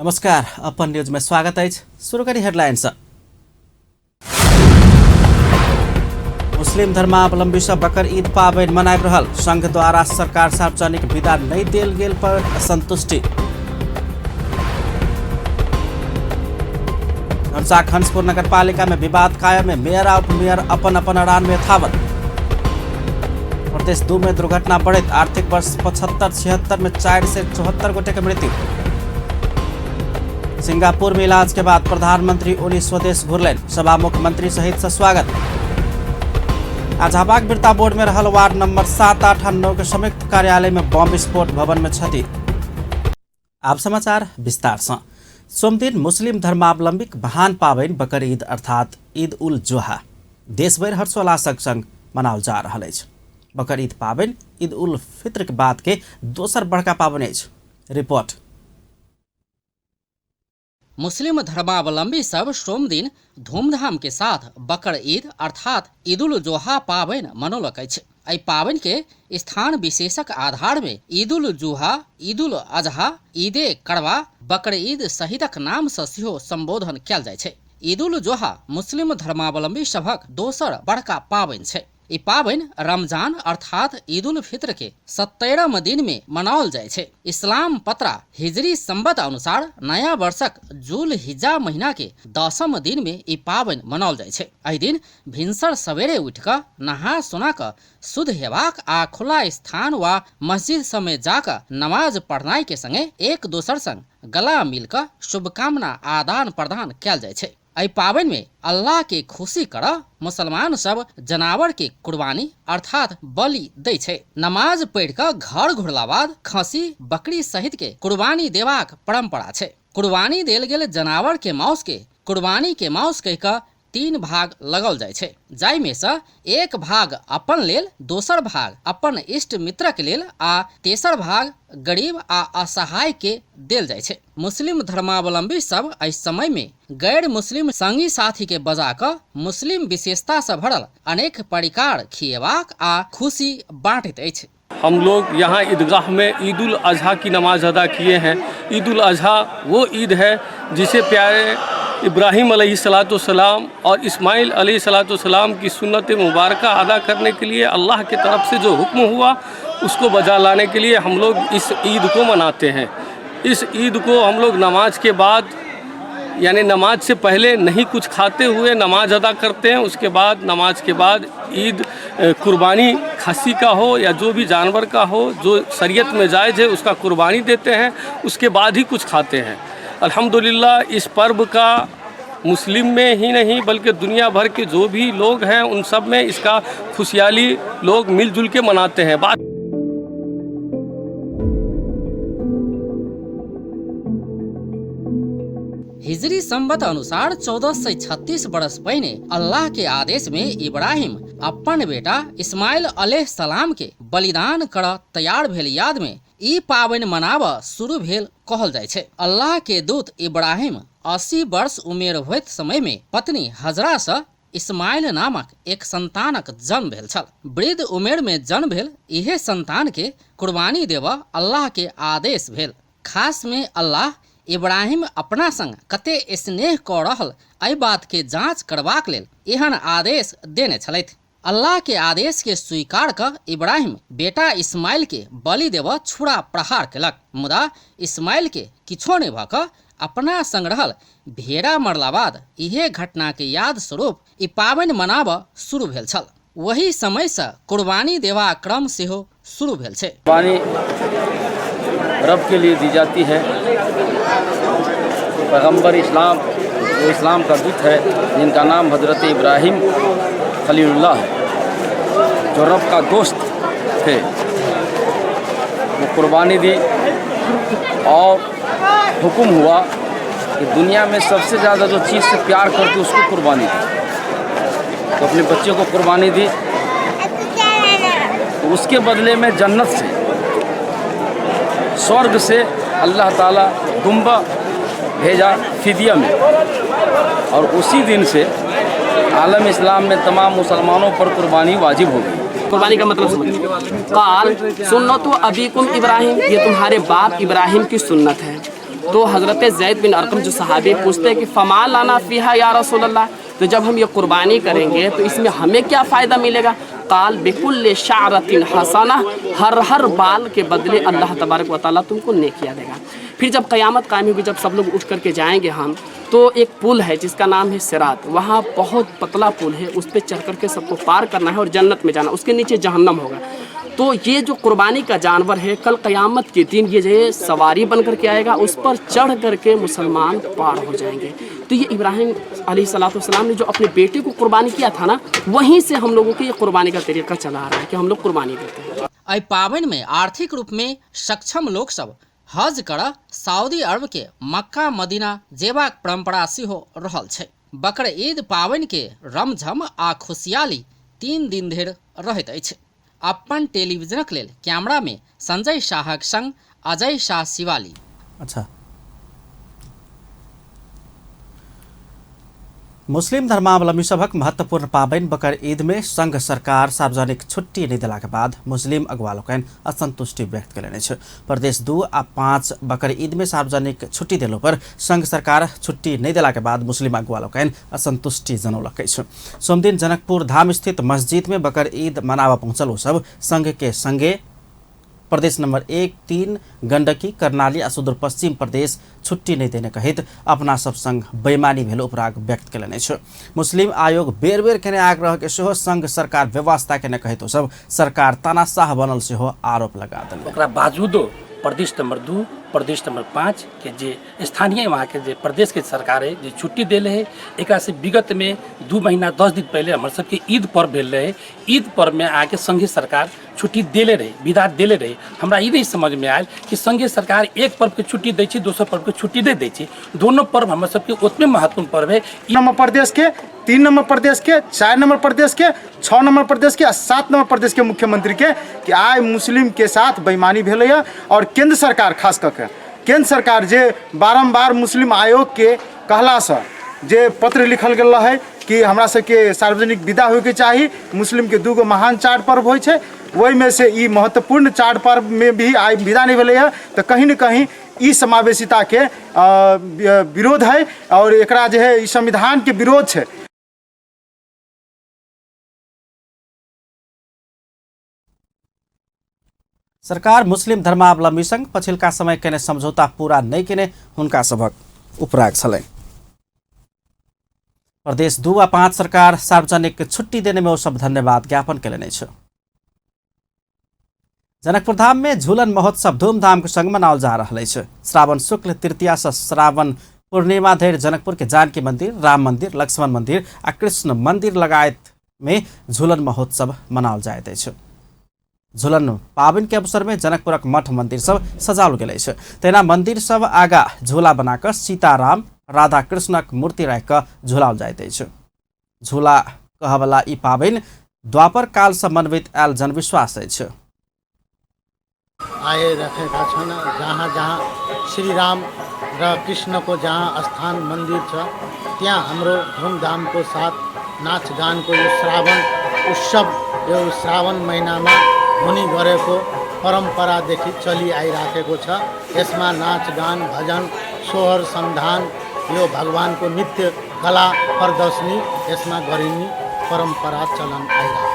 नमस्कार, अपन न्यूज में स्वागत है। शुरू करी हेडलाइंस। मुस्लिम धर्मावलंबी सब बकर ईद पावनि मनाबि रहल। संघ द्वारा सरकार सार्वजनिक विदा नहीं देल गेल पर असंतुष्टि। धनुषा खंसपुर नगरपालिका में विवाद कायम में मेयर और उपमेयर अपन अपन अड़ान में यथावत। प्रदेश 2 में दुर्घटना बढ़त। आर्थिक वर्ष 75-76 में 4 से 74 गोटे की मृत्यु। सिंगापुर में इलाज के बाद प्रधानमंत्री ओली स्वदेश घुरलन। सभा मुख्यमंत्री सहित से स्वागत। आज हवाक बिरता बोर्ड में रहल वार्ड नंबर 7, 8 और 9 के संयुक्त कार्यालय में बम विस्फोट, भवन में क्षति। आप समाचार विस्तार से। सोमदिन मुस्लिम धर्मावलंबी महान पावनि बकर ईद अर्थात ईद उल जोहा देशभर हर्षोल्लासक संग मनाओल जा रहल अछि। बकर ईद पावनि ईद उल फित्र के बाद के दोसर बड़का पावनि अछि। रिपोर्ट। मुस्लिम धर्मावलंबी सब सोम दिन धूमधाम के साथ बकर ईद अर्थात ईद उल जोहा पावनि मनौलक अछि। एहि पावनि के स्थान विशेषक आधार में ईद उल जोहा, ईद उल अजहा, ईदे करवा, बकर ईद सहितक नाम से सेहो संबोधन कयल जाइ छै। ईद उल जोहा मुस्लिम धर्मावलंबी सभक दोसर बड़का पावनि छै। ई पावनि रमजान अर्थात ईद उल फित्र के 70वां दिन में मनाओल जाय छै। इस्लाम पत्रा हिजरी संवत अनुसार नया वर्षक जुल हिज्जा महीना के 10वां दिन में ई पावनि मनाओल जाय छै। एहि दिन भिनसर सवेरे उठ कऽ नहा सोना कऽ शुद्ध हेबाक आ खुला स्थान वा मस्जिद सब में जाकर नमाज पढ़नाई के संगे एक दोसर संग गला मिल कऽ शुभकामना आदान प्रदान कयल जाय छै। एहि पावनि में अल्लाह के खुशी कर मुसलमान सब जनावर के कुर्बानी अर्थात बलि दै छै। नमाज पढ़ि कऽ घर घुरला बाद खस्सी बकरी सहित के कुर्बानी देबाक परंपरा छै। कुर्बानी देल गेल जनावर के मांस के कुर्बानी के मांस कहि कऽ 3 भाग लगाओल जाय छै, जाहि में से एक भाग अपन लेल, दोसर भाग अपन इष्ट मित्रक लेल आ तेसर भाग गरीब आ असहाय के देल जाय छै। मुस्लिम धर्मावलंबी सब एहि समय में गैर मुस्लिम संगी साथी के बजा कऽ मुस्लिम विशेषता से भरल अनेक परिकार खिएबाक आ खुशी बांटैत अछि। हम लोग यहाँ ईदगाह में ईद उल अजहा की नमाज अदा किए हैं। ईद उल अजहा वो ईद है जिसे प्यारे इब्राहिम अलैहिस्सलाम और इस्माइल अलैहिस्सलाम की सुन्नत मुबारक अदा करने के लिए अल्लाह की तरफ से जो हुक्म हुआ उसको बजा लाने के लिए हम लोग इस ईद को मनाते हैं। इस ईद को हम लोग नमाज के बाद यानी नमाज से पहले नहीं कुछ खाते हुए नमाज अदा करते हैं। उसके बाद नमाज के बाद ईद कुर्बानी खस्सी का हो या जो भी जानवर का हो जो शरीयत में जायज़ है उसका कुर्बानी देते हैं। उसके बाद ही कुछ खाते हैं। अल्हम्दुलिल्लाह इस पर्व का मुस्लिम में ही नहीं बल्कि दुनिया भर के जो भी लोग हैं उन सब में इसका खुशहाली लोग मिलजुल के मनाते हैं। हिजरी संवत अनुसार 1436 बरस पहले अल्लाह के आदेश में इब्राहिम अपन बेटा इस्माइल अलैहिस्सलाम के बलिदान कर तैयार भेल याद में ई पावनि मनाब शुरू भेल कहल जाय छै। अल्लाह के दूत इब्राहिम 80 वर्ष उमेर होइत समय में पत्नी हजरा से इस्माइल नामक एक संतानक जन्म भेल छल। वृद्ध उमेर में जन्म भेल इहे संतान के कुर्बानी देव अल्लाह के आदेश भेल। खास में अल्लाह इब्राहिम अपना संग कते स्नेह कऽ रहल एहि बात के जांच करबाक लेल एहन आदेश देने छलथि। अल्लाह के आदेश के स्वीकार कर इब्राहिम बेटा इस्माइल के बलि देव छुरा प्रहार केलक। मुदा इस्माइल के किछो नहि भऽ कऽ अपना संग रहल भेड़ा मरला बाद इहे घटना के याद स्वरूप ई पावनि मनाब शुरू भेल छल। वही समय से कुर्बानी देवा क्रम सेहो शुरू भेल छै। कुर्बानी रब के लिए दी जाती है। पैगम्बर इस्लाम वो इस्लाम का दूत है जिनका नाम हजरत इब्राहिम खलीलुल्लाह है, जो रब का दोस्त थे, वो कुर्बानी दी और हुक्म हुआ कि दुनिया में सबसे ज़्यादा जो चीज़ से प्यार करती उसको कुर्बानी दी। तो अपने बच्चे को कुर्बानी दी तो उसके बदले में जन्नत से, स्वर्ग से अल्लाह ताला दुम्बा भेजा फिदिया में, और उसी दिन से आलम इस्लाम में तमाम मुसलमानों पर कुर्बानी वाजिब हो गई। कुर्बानी का मतलब समझिए। काल सुन्नत अबीकुम इब्राहिम, ये तुम्हारे बाप इब्राहिम की सुन्नत है। तो हज़रत ज़ैद बिन अरकम जो सहाबी पूछते हैं कि फमा लाना फ़ीहा या रसूल अल्लाह, तो जब हम ये कुर्बानी करेंगे तो इसमें हमें क्या फ़ायदा मिलेगा? काल बिकुल्ल शारतिन हसना, हर बाल के बदले अल्लाह तबारक व तआला तुमको नेकिया देगा। फिर जब क़यामत कायम होगी, जब सब लोग उठ करके जाएंगे हम, तो एक पुल है जिसका नाम है सिरात, वहाँ बहुत पतला पुल है, उस पर चढ़ करके सबको पार करना है और जन्नत में जाना, उसके नीचे जहन्नम होगा। तो ये जो कुर्बानी का जानवर है, कल क़यामत के दिन ये जो सवारी बन करके आएगा, उस पर चढ़ करके मुसलमान पार हो जाएंगे। तो ये इब्राहिम अलैहिस्सलाम ने जो अपने बेटे को कुर्बानी किया था ना, वहीं से हम लोगों के ये कुर्बानी का तरीका चला आ रहा है कि हम लोग कुर्बानी करते हैं। एहि पाबनि में आर्थिक रूप में सक्षम लोक सब हज कर सऊदी अरब के मक्का मदीना जेबाक परंपरा सेहो रहल छै। बकर ईद पाबनि के रमझम आ खुशियाली 3 दिन धरि रहैत अछि। अपन टेलीविजनक लेल कैमरा में संजय शाहक संग अजय शाह शिवाली। अच्छा, मुस्लिम धर्मावलम्बी सभक महत्वपूर्ण पाबनि बकर ईद में संघ सरकार सार्वजनिक छुट्टी नहीं देला के बाद मुस्लिम अगुवा लोकनि असंतुष्टि व्यक्त कयलनि अछि। प्रदेश 2 आ 5 बकर ईद में सार्वजनिक छुट्टी देलो पर संघ सरकार छुट्टी नहीं देला के बाद मुस्लिम अगुवा लोकनि असंतुष्टि जनौलक अछि। सोमदिन जनकपुर धाम स्थित मस्जिद में बकर ईद मनावा पहुंचल ओ सब संघ के संगे प्रदेश नंबर 1, 3 गंडकी, कर्णाली आ सुदूर पश्चिम प्रदेश छुट्टी नहीं देने कहित अपना सब संग बेईमानी भेल उपराग व्यक्त कयलनि अछि। मुस्लिम आयोग बेर बेर केने आग्रह के सेहो संघ सरकार व्यवस्था केने कहित ओ सब सरकार तानाशाह बनल सेहो आरोप लगा देलनि। ओकरा बावजूदो प्रदेश नंबर 2, प्रदेश नंबर 5 के जे स्थानीय वहाँ के जे प्रदेश के सरकार है जे छुट्टी देले है, एकरा से विगत में 2 महीना 10 दिन पहले हमारे सबके ईद पर्व भेल रहे। ईद पर्व में आके संघीय सरकार छुट्टी देले रहे, विदा देले रहे। हमरा ई नहीं समझ में आयल कि संघीय सरकार एक पर्व के छुट्टी दै छै, दोसर पर्व के छुट्टी नहीं दै छै। दोनों पर्व हमारे सबके उतने महत्वपूर्ण पर्व है। नंबर प्रदेश के, 3 नंबर प्रदेश के, 4 नंबर प्रदेश के, 6 नंबर प्रदेश के, 7 नंबर प्रदेश के मुख्यमंत्री के कि आइ मुस्लिम के साथ बेईमानी भेलै है। और केंद्र सरकार खास करके केंद्र सरकार जे बारम्बार मुस्लिम आयोग के कहला से जे पत्र लिखल गेल है कि हमरा सबके सार्वजनिक विदा होके चाही, मुस्लिम के 2 महान चार पर्व होइ छै, वही में से ई महत्वपूर्ण चार पर्व में भी आई विदा नहीं भेलै है। तो कहीं न कहीं ई समावेशिता के विरोध है और एकरा जे है ई संविधान के विरोध छै। सरकार मुस्लिम धर्मावलम्बी संग पछिल्का समय केने समझौता पूरा नहीं केने हुनका सभक उपराग छलै। प्रदेश 2 आ 5 सरकार सार्वजनिक छुट्टी देने में ओ सब धन्यवाद ज्ञापन कयलनि अछि। जनकपुर धाम में झूलन महोत्सव धूमधाम के संग मनाओल जा रहल अछि। श्रावण शुक्ल तृतीया से श्रावण पूर्णिमा धरि जनकपुर के जानकी मंदिर, राम मंदिर, लक्ष्मण मंदिर आ कृष्ण मंदिर लगायत में झूलन महोत्सव मनाओल जाइत अछि। झूलन पाबनि के अवसर में जनकपुरक मठ मंदिर सब सजाओल गेल अछि। तेना मंदिर सब आगा झूला बनाकर सीताराम राधा कृष्णक मूर्ति राखि कऽ झुलाओल जाइत अछि। झूला कहवला ई पाबनि द्वापर काल से मनबैत आयल जनविश्वास अछि। आए रखेका छन्, जहाँ जहाँ श्री राम र कृष्ण को जहाँ स्थान मंदिर छ, त्यहाँ हाम्रो धूमधाम को साथ नाच गान को यो श्रावण उत्सव यो श्रावण महीना में हुने गरेको परम्परादेखि चलि आइराखेको छ। यसमा नाच गान, भजन, सोहर, संधान, यो भगवान को नित्य कला प्रदर्शनी यसमा गरिने परम्परा चलन आइरहेको छ।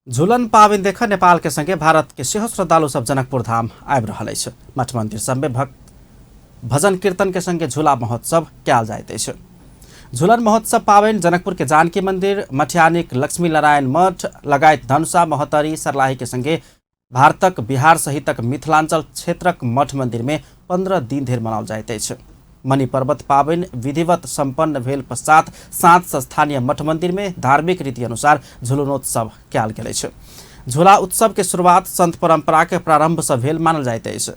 झूलन पाबनि देख नेपाल के संगे भारत के सेहो श्रद्धालु सब जनकपुर धाम आबि रहल अछि। मठ मंदिर सब में भक्त भजन कीर्तन के संगे झूला महोत्सव कयल जाइत अछि। झूलन महोत्सव पाबनि जनकपुर के जानकी मंदिर, मठियानीक लक्ष्मी नारायण मठ लगायत धनुषा, महोत्तरी, सर्लाही के संगे भारतक बिहार सहितक मिथिलांचल क्षेत्रक मठ मंदिर में 15 दिन धरि मनाओल जाइत अछि। मणि पर्वत पाबनि विधिवत संपन्न भेल पश्चात साँझ से स्थानीय मठ मंदिर में धार्मिक रीति अनुसार झूलनोत्सव कयल गेल अछि। झूला उत्सव के शुरुआत संत परंपरा के प्रारंभ से भेल मानल जाइत अछि।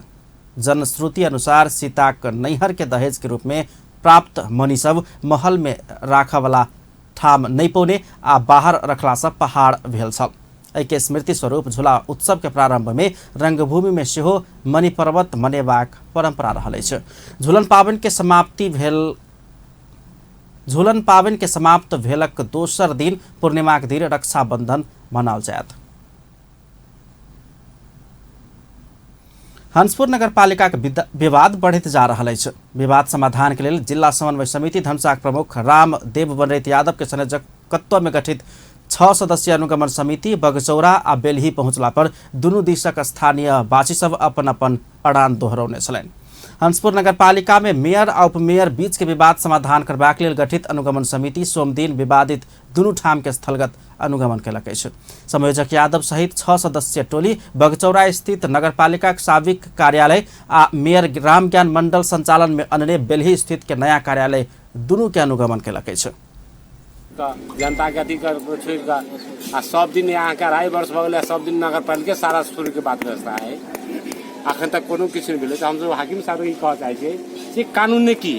जनश्रुति अनुसार सीताक नैहर के दहेज के रूप में प्राप्त मणि सब महल में राखवाला ठाम नहीं पौने आ बाहर रखला से पहाड़ भेल छल। एहि के स्मृति स्वरूप झूला उत्सव के प्रारंभ में रंगभूमि में सेहो मणि पर्वत मनेबाक परंपरा रहल अछि। झूलन पाबनि के समाप्त भेलक दोसर दिन पूर्णिमाक दिन रक्षाबंधन मनाओल जायत। हंसपुर नगरपालिका के विवाद बढ़त जा रहा है। विवाद समाधान के लिए जिला समन्वय समिति धनुषाक प्रमुख राम देव बनरैत यादव के संयोजकत्व में गठित 6 सदस्यीय अनुगमन समिति बगचौरा आ बेलही पहुंचला पर दुनू दिशक स्थानीय वासी सब अपन अपन अड़ान दोहरौने छलनि। हंसपुर नगरपालिका में मेयर आ उपमेयर बीच के विवाद समाधान करबाक लेल गठित अनुगमन समिति सोमदिन विवादित दुनू ठाम के स्थलगत अनुगमन केलक अछि। संयोजक यादव सहित 6 सदस्यीय टोली बगचौरा स्थित नगरपालिका साविक कार्यालय आ मेयर रामज्ञान मंडल संचालन में अन्य बेलही स्थित के नया कार्यालय दुनू के अनुगमन केलक अछि। जनता के अथी कर छोड़ का सब दिन यहाँ का 2.5 वर्ष भगल सब दिन नगरपालिका सारा शुरू के बात व्यवस्था है अखन तक कोनो किछु नहीं भेलै। तो हम सब हाकिम साहब ई कह चाहे छै जे कानून ने की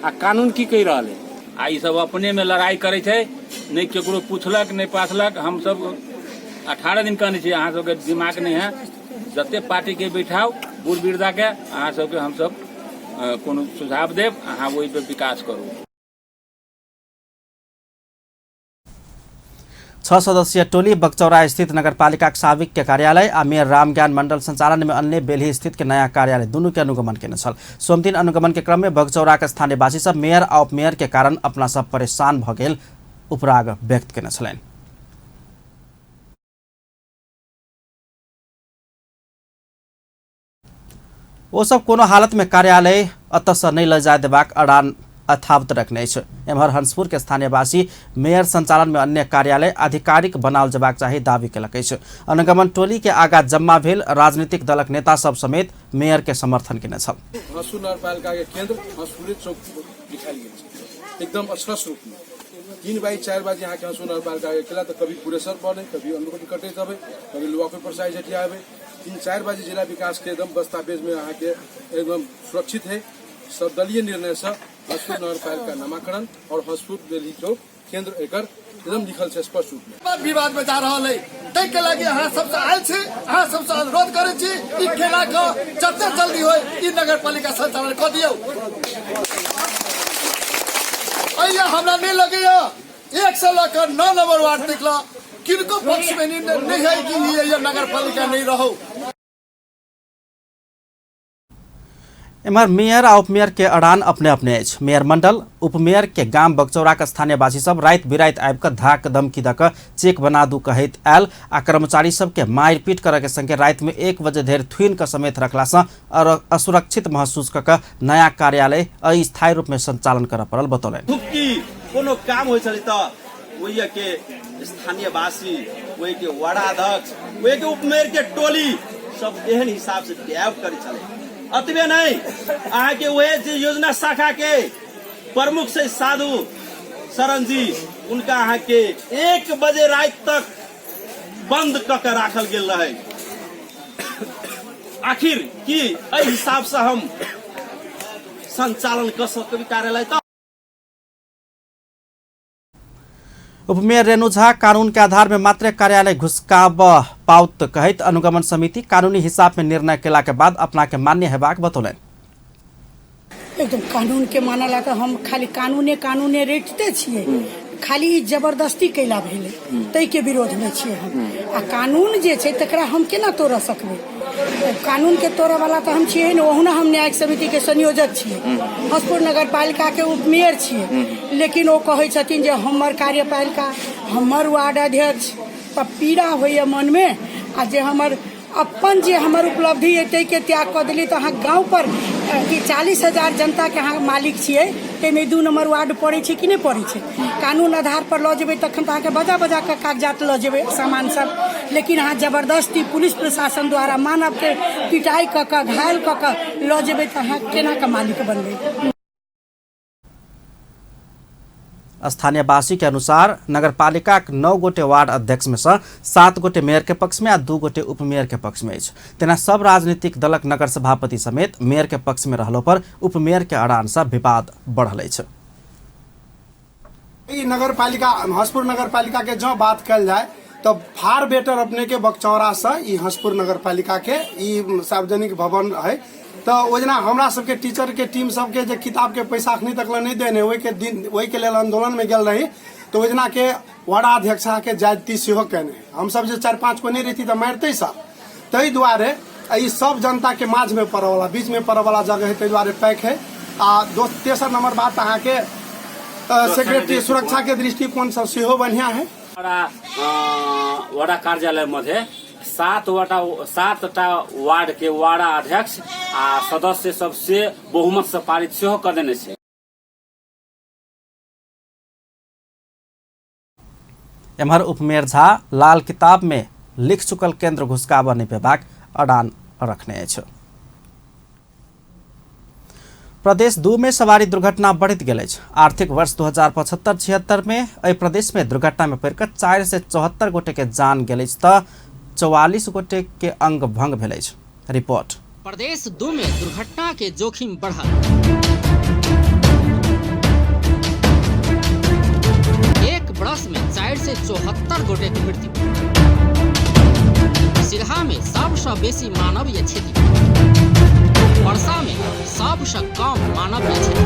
आ कानून की कहि रहल है आ ई सब अपने में लड़ाई करे छै, नहीं केकरो पूछलक नहीं पाछलक। हम सब 18 दिन कहने छी अहाँ सबके दिमाग नहीं है, जते पार्टी के बैठाओ बूढ़ वृद्धा के अहाँ सबके हम सब कोनो सुझाव देब, अहाँ ओहि पे विकास करू। 6 सदस्यीय टोली बगचौरा स्थित नगरपालिका साविक के कार्यालय आ मेयर रामज्ञान मंडल संचालन में अन्य बेलही स्थित के नया कार्यालय दुनू के अनुगमन केने छल। सोमदिन अनुगमन के क्रम में बगचौरा के स्थानीय वासी सब मेयर आ उपमेयर के कारण अपना सब परेशान भ गेल उपराग व्यक्त केने छलनि। ओ सब कोनो हालत में कार्यालय अतः नहीं ल जाय देबाक अड़ान अथावत रखने छै। एम्हर हंसपुर के स्थानीयवासी मेयर संचालन में अन्य कार्यालय आधिकारिक बनाओल जबाक चाही दावी केलक अछि। अनुगमन टोली के आगा जम्मा भेल राजनीतिक दलक नेता सब समेत मेयर के समर्थन केने छल। हंसपुर नगरपालिका के केंद्र हंसपुर चौक दिखाई गेल छै एकदम स्पष्ट रूप में 3 बाई 4 बार यहाँ के हंसपुर नगरपालिका के केला तो कभी पुरेसर बने, कभी अनुगमन कटे तबे, कभी लोहा पर साइज हटिया आवे। 3-4 बार जिला विकास के एकदम दस्तावेज में यहाँ के एकदम सुरक्षित है। सर्वदलीय निर्णय से हंसपुर नगरपालिका नामाकरण और हंसपुर बेलही चौक केंद्र एकर एकदम लिखल छै स्पष्ट रूप में। विवाद में जा रहल है तै के लागि अहाँ सब आयल छी, अहाँ सब अनुरोध करे छी ई केला के जते जल्दी होय ई नगरपालिका संचालन क दियौ। अइया हमरा नहीं लगैया 1 से लेकर 9 नंबर वार्ड तक किनको पक्ष में नहीं है कि ये नगरपालिका नहीं रहो। एम्हर मेयर आ उपमेयर के अड़ान अपने अपने अछि। मेयर मंडल उपमेयर के गाम बगचौरा के स्थानीय वासी सब रात बिरात आबि कऽ धाक धमकी दऽ कऽ चेक बना दू कहैत आयल आ कर्मचारी सब के मारि पीट करऽ के संगे रात में 1 बजे धरि थुइन के समेत रखला सँ असुरक्षित महसूस कऽ कऽ नया कार्यालय अस्थायी रूप में संचालन करऽ पड़ल बतौलनि। कोनो काम होइ छलै तऽ ओहि के स्थानीय वासी, ओहि के वार्डाध्यक्ष, ओहि के उपमेयर के टोली सब एहन हिसाब से टैब करै छलै। अतबे नहीं अहाँ के वह योजना शाखा के प्रमुख से साधु शरण जी उनका अहाँ के 1 बजे रात तक बंद क के राखल गेल रहे। आखिर की एहि हिसाब से हम संचालन कर सकबै कार्यालय। तो उपमेयर रेणु झा कानून के आधार में मात्र कार्यालय घुसकाब पाउत कहैत अनुगमन समिति कानूनी हिसाब में निर्णय केला के बाद अपना के मान्य हेबाक बतौलनि। एकदम कानून के मानला तो हम खाली कानूने रेटते छियै, खाली जबरदस्ती कैला भेलै तै के विरोध में छियै हम। आ कानून जे छै तकरा हम केना तोड़ सकबै? कानून के तोड़े वाला तो हम छियै ने। ओहुना हम न्यायिक समिति के संयोजक छियै, हंसपुर नगरपालिका के उपमेयर छियै, लेकिन वो कहै छथिन जे हमर कार्यपालिका हमर वार्ड अध्यक्ष पर पीड़ा होइए मन में आ जे हमर अपन जे हमर उपलब्धि है तै के त्याग कर दिली। तो अहाँ गाँव पर 40,000 जनता के अहाँ मालिक छियै, ताहिमे 2 नंबर वार्ड पड़ै छै कि नहीं पड़ै छै? कानून आधार पर लऽ जेबै तखन तऽ अहाँके बजा के कागजात लऽ जेबै सामान सब, लेकिन अहाँ जबरदस्ती पुलिस प्रशासन द्वारा मानव के पिटाई कऽ के घायल कऽ के लऽ जेबै तऽ अहाँ केना के मालिक बनबै? स्थानीय वासी के अनुसार नगरपालिका 9 गोटे वार्ड अध्यक्ष में से 7 गोटे मेयर के पक्ष में आ 2 गोटे उपमेयर के पक्ष में अछि। तेना सब राजनीतिक दलक नगर सभापति समेत मेयर के पक्ष में रहलो पर उपमेयर के अड़ान से विवाद बढ़ल अछि। नगरपालिका हंसपुर नगरपालिका के जो बात कल जाए तो फार बेटर अपने के बगचौरा से ई हंसपुर नगरपालिका के ई सार्वजनिक भवन है। तो ओजना हमरा सबके टीचर के टीम सबके जे किताब के पैसा अखनी तक नहीं देने वही के लेल आंदोलन में गेल रही। तो ओजना के वार्डाध्यक्ष के जाति सेहो कहने हम सब जे 4-5 को नहीं रहती तो मारते सब। तई दुआरे ई सब जनता के माझ में पड़े वाला बीच में पड़े वाला जगह है, ताहि दुआरे पैक है। आ तेसर नंबर बात अहाँ के सेक्रेटरी सुरक्षा के दृष्टिकोण से सेहो बढ़िया है। वडा कार्यालय मध्ये 7टा वार्ड के वार्ड अध्यक्ष आ सदस्य सबसे बहुमत से पारित सेहो कर देने छै। एम्हर उपमेयर झा लाल किताब में लिख चुकल केंद्र घुसकाबा निपेबाक अडान रखने छ। प्रदेश 2 में सवारी दुर्घटना बढ़त गेल अछि। आर्थिक वर्ष 2075-76 में एहि प्रदेश में दुर्घटना में पड़ि 4 से 74 गोटे के जान गेल अछि तऽ 44 गोटे के अंग भंग भेल अछि। रिपोर्ट। प्रदेश 2 में दुर्घटना के जोखिम बढ़ल। एक वर्ष में 4 से 74 गोटे के मृत्यु। सिरहा में सबसँ बेसी मानवीय क्षति। वर्षा में सबसँ कम मानवीय क्षति।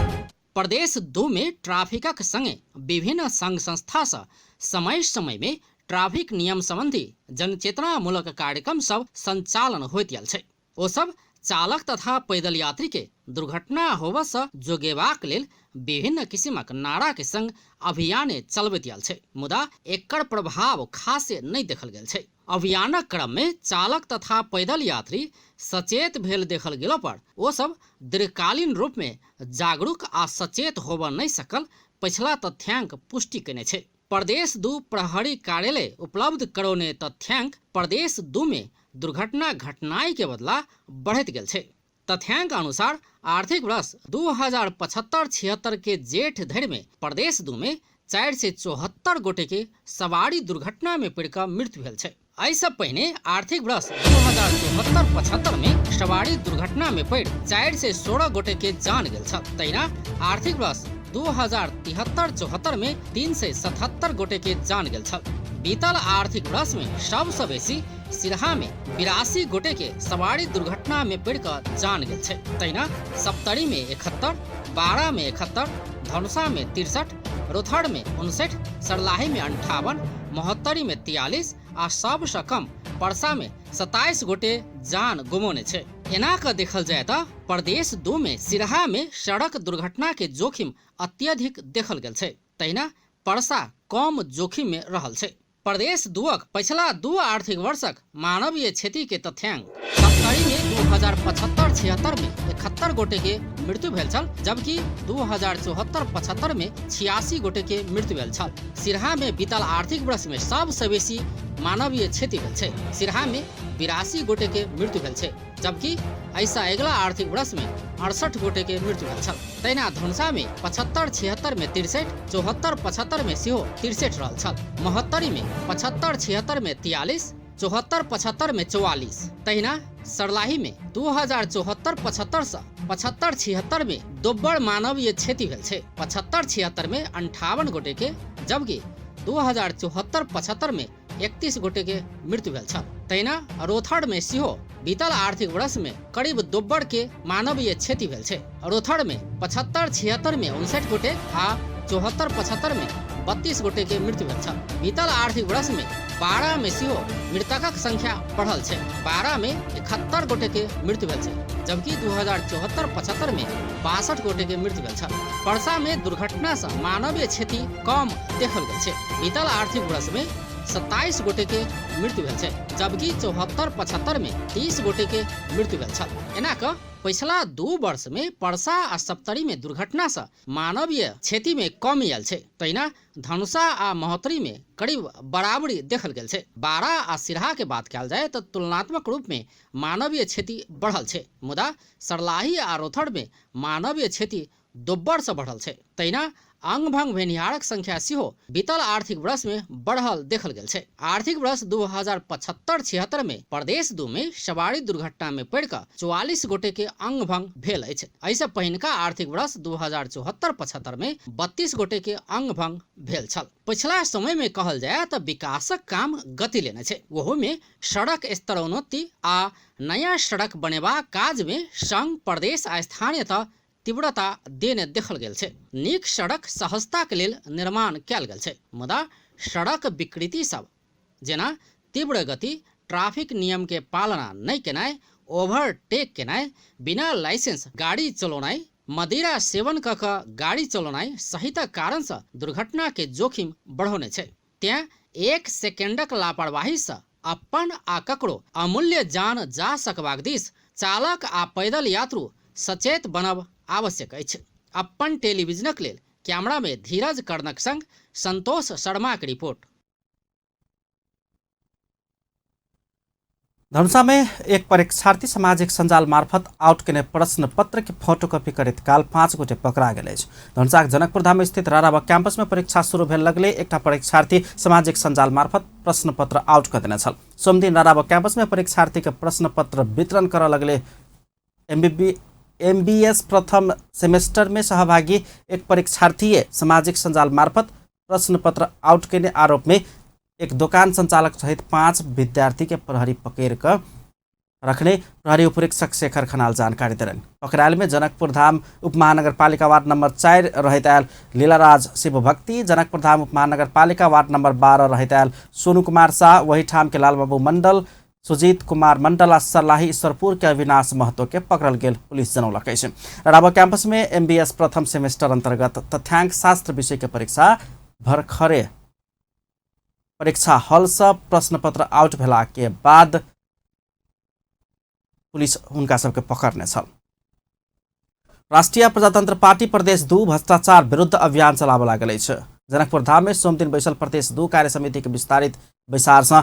प्रदेश 2 में ट्रैफिकक संगे विभिन्न संघ संस्था से समय समय में ट्रैफिक नियम संबंधी जनचेतनामूलक कार्यक्रम सब संचालन होइत आयल छै। ओ सब चालक तथा पैदल यात्री के दुर्घटना होबऽ से जोगेबाक लेल विभिन्न किसिमक नारा के संग अभियान चलबैत आयल छै, मुदा एकर प्रभाव खासे नहि देखल गेल छै। अभियानक क्रम में चालक तथा पैदल यात्री सचेत भेल देखल गेला पर ओ सब दीर्घकालीन रूप में जागरूक आ सचेत होबऽ नहि सकल पिछला तथ्यांक पुष्टि केने छै। प्रदेश 2 प्रहरी कार्यालय उपलब्ध करौने तथ्यांक प्रदेश 2 में दुर्घटना घटनाई के बदला बढ़त गेल छै। तथ्यांक अनुसार आर्थिक वर्ष 2075-76 के जेठ धरि में प्रदेश 2 में 4 से 74 गोटे के सवारी दुर्घटना में पड़ि कऽ मृत्यु भेल छै। एहिसँ पहिने आर्थिक वर्ष 2074-75 में सवारी दुर्घटना में पड़ि 4 से 16 गोटे के जान गेल छल। तहिना आर्थिक वर्ष 2073-74 में 3 से 77 गोटे के जान गेल छल। बीतल आर्थिक वर्ष में सबसँ बेसी सिरहा में 82 गोटे के सवारी दुर्घटना में पड़ि कऽ जान गेल छै। तहिना सप्तरी में 71, बारा में 71, धनुषा में 63, रोथड़ में 59, सरलाही में 58, महोत्तरी में 43 आ सबसँ कम परसा में 27 गोटे जान गुमौने छै। एना कऽ देखल जाय तऽ प्रदेश 2 में सिरहा में सड़क दुर्घटना के जोखिम अत्यधिक देखल गेल छै, तहिना परसा कम जोखिम में रहल छै। प्रदेश 2 पिछला 2 आर्थिक वर्षक मानवीय क्षति के तथ्यांक सप्तरी में 2075-76 में 71 गोटे के मृत्यु भेल छल, जबकि 2074-75 में 86 गोटे के मृत्यु भेल छल। सिरहा में बीतल आर्थिक वर्ष में सबसँ बेसी मानवीय क्षति भेल छै। सिरहा में 82 गोटे के मृत्यु भेल छै, जबकि ऐसा अगला आर्थिक वर्ष में 68 गोटे के मृत्यु भेल छल। तहिना धनुषा में 75-76 में 63, 74-75 में सेहो 63 रहल छल। महोत्तरी में 75-76 में 43, 74-75 में 44। तहिना सरलाही में 2074-75 से 75-76 में दोब्बर मानवीय क्षति भेल छै। 75-76 में 58 गोटे के, जबकि 2074-75 में 31 गोटे के मृत्यु भेल छल। तहिना रोथड़ में सेहो बीतल आर्थिक वर्ष में करीब दोब्बर के मानवीय क्षति भेल छै। रोथड़ में 75-76 में 59 गोटे आ 74-75 में 32 गोटे के मृत्यु भेल छल। बीतल आर्थिक वर्ष में बारा में सेहो मृतकक संख्या बढ़ल छै। बारा में 71 गोटे के मृत्यु भेल छै, जबकि 2074-75 में 62 गोटे के मृत्यु भेल छल। परसा में दुर्घटना से मानवीय क्षति कम देखल गेल छै। बीतल आर्थिक वर्ष में 27 गोटे के मृत्यु भेल छै, जबकि 74-75 में 30 गोटे के मृत्यु भेल छल। एना कऽ पिछला 2 वर्ष में परसा आ सप्तरी में दुर्घटना से मानवीय क्षति में कमी आयल छै। तहिना धनुषा आ महोत्तरी में करीब बराबरी देखल गेल छै। बारा आ सिरहा के बात कयल जाय तऽ तुलनात्मक रूप में मानवीय क्षति बढ़ल छै, मुदा सरलाही आ रोथड़ में मानवीय क्षति दोब्बर से बढ़ल छै। तहिना अंग भंग भेनिहारक संख्या सेहो बीतल आर्थिक वर्ष में बढ़ल देखल गेल छै। आर्थिक वर्ष 2075-76 में प्रदेश 2 में सवारी दुर्घटना में पड़ि कऽ 44 गोटे के अंग भंग भेल अछि। एहिसँ पहिनका आर्थिक वर्ष 2074-75 में 32 गोटे के अंग भंग भेल छल। पिछला समय में कहल जाय तऽ विकासक काम गति लेने छै। ओहो में सड़क स्तरोन्नति आ नया सड़क बनेबाक काज में संघ, प्रदेश आ स्थानीयता तीव्रता देने देखल गेल छै। नीक सड़क सहजता के लेल निर्माण कयल गेल छै, मुदा सड़क विकृति सब जेना तीव्र गति, ट्रैफिक नियम के पालना नहि केनाइ, ओभरटेक केनाइ, बिना लाइसेंस गाड़ी चलाउनाइ, मदिरा सेवन कऽ गाड़ी चलाउनाइ सहित कारण से दुर्घटना के जोखिम बढ़ौने छै। त्यहाँ 1 सेकेंडक लापरवाही से अपन आ ककरो अमूल्य जान जा सकबाक दिस चालक आ पैदल यात्रु सचेत बनब आवश्यक अछि। अपन टेलीविजनक लेल कैमरा में धीरज कर्णक संग संतोष शर्मा के रिपोर्ट। धनुषा में एक परीक्षार्थी सामाजिक संजाल मार्फत आउट केने प्रश्न पत्र के फोटोकॉपी करैत काल 5 गोटे पकड़ा गेल अछि। धनुषाक जनकपुर धाम स्थित रारावा कैंपस में परीक्षा शुरू भेल लगले एकटा परीक्षार्थी सामाजिक संजाल मार्फत प्रश्न पत्र आउट कर देने छल। सोम दिन रारावा कैंपस में परीक्षार्थी के प्रश्न पत्र वितरण कर लगले MBS प्रथम सेमेस्टर में सहभागी एक परीक्षार्थी सामाजिक संजाल मार्फत प्रश्न पत्र आउट केने आरोप में एक दुकान संचालक सहित 5 विद्यार्थी के प्रहरी पकड़ कर रखने प्रहरी उपरीक्षक शेखर खनाल जानकारी दिलन। पकड़ायल में जनकपुर धाम उपमहानगरपालिका वार्ड नंबर 4 रहैत आयल लीलाराज शिव भक्ति, जनकपुर धाम उपमहानगरपालिका वार्ड नंबर 12 रहैत आयल सोनू कुमार शाह, वही ठाम के लालबाबू मंडल, सुजीत कुमार मंडल आ सर्लाही ईश्वरपुर के अविनाश महतो के पकड़ल गेल पुलिस जनौलक अछि। रारावा कैंपस में MBS प्रथम सेमेस्टर अंतर्गत तथ्यांक शास्त्र विषय के परीक्षा भरखरे परीक्षा हॉल से प्रश्न पत्र आउट भेला के बाद पुलिस उनका सबके पकड़ने छल। राष्ट्रीय प्रजातंत्र पार्टी प्रदेश 2 भ्रष्टाचार विरुद्ध अभियान चलाबऽ लागल अछि। जनकपुर धाम में सोम दिन बैसल प्रदेश 2 कार्य समिति के विस्तारित बैसार से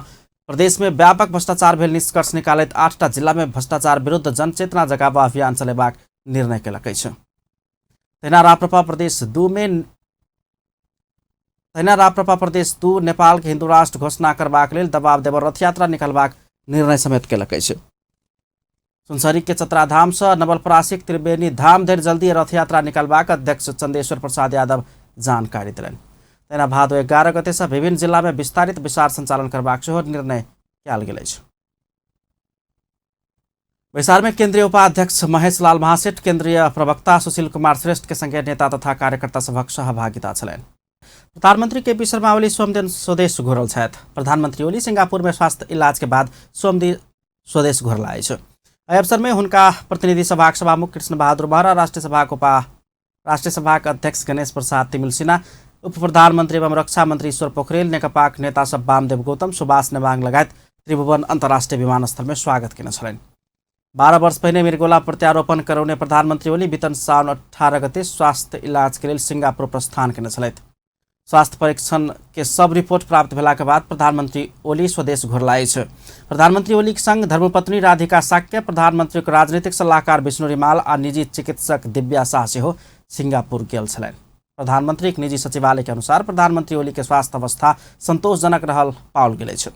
प्रदेश में व्यापक भ्रष्टाचार भेल निष्कर्ष निकालैत 8टा जिला में भ्रष्टाचार विरुद्ध जनचेतना जगाबऽ अभियान चलेबाक निर्णय केलक अछि। तहिना राप्रपा प्रदेश 2 नेपाल के हिंदू राष्ट्र घोषणा करबाक लेल दबाव देबर रथ यात्रा निकालबाक निर्णय समेत केलक अछि। सुनसरी के चतरा धाम से नवलपरासीक त्रिवेणी धाम धरि जल्दी रथ यात्रा निकालबाक अध्यक्ष चंदेश्वर प्रसाद यादव जानकारी दिलनि। तहिना भादो 11 गते से विभिन्न जिला में विस्तारित विचार संचालन करबाक सेहो निर्णय कयल गेल अछि। बैसार में केंद्रीय उपाध्यक्ष महेश लाल महासेठ, केंद्रीय प्रवक्ता सुशील कुमार श्रेष्ठ के संगे नेता तथा कार्यकर्ता सभक सहभागिता छलनि। प्रधानमंत्री केपी शर्मा ओली सोम दिन स्वदेश घुरल छथि। प्रधानमंत्री ओली सिंगापुर में स्वास्थ्य इलाज के बाद सोम दिन स्वदेश घुरला अछि। एहि अवसर में हुनका प्रतिनिधि सभाक सभामुख कृष्ण बहादुर महरा, राष्ट्रीय सभाक अध्यक्ष गणेश प्रसाद तिमिल सिन्हा, उप प्रधानमंत्री एवं रक्षा मंत्री ईश्वर पोखरेल, नेकपाक नेता सब वामदेव गौतम, सुभाष नेवांग लगायत त्रिभुवन अंतर्राष्ट्रीय विमानस्थल में स्वागत केने छलनि। 12 वर्ष पहिने मृगोला प्रत्यारोपण कराउने प्रधानमंत्री ओली बीतन साउन 18 गते स्वास्थ्य इलाज के लेल सिंगापुर प्रस्थान केने छलथि। स्वास्थ्य परीक्षण के सब रिपोर्ट प्राप्त भेला के बाद प्रधानमंत्री ओली स्वदेश घुरला अछि। प्रधानमंत्री ओली के संग धर्मपत्नी राधिका साक्य, प्रधानमंत्री के राजनीतिक सलाहकार विष्णु रिमाल आ निजी चिकित्सक दिव्या शाह सेहो सिंगापुर गेल छलनि। प्रधानमंत्री के निजी सचिवालय के अनुसार प्रधानमंत्री ओली के स्वास्थ्य अवस्था संतोषजनक रहल पाओल गेल अछि।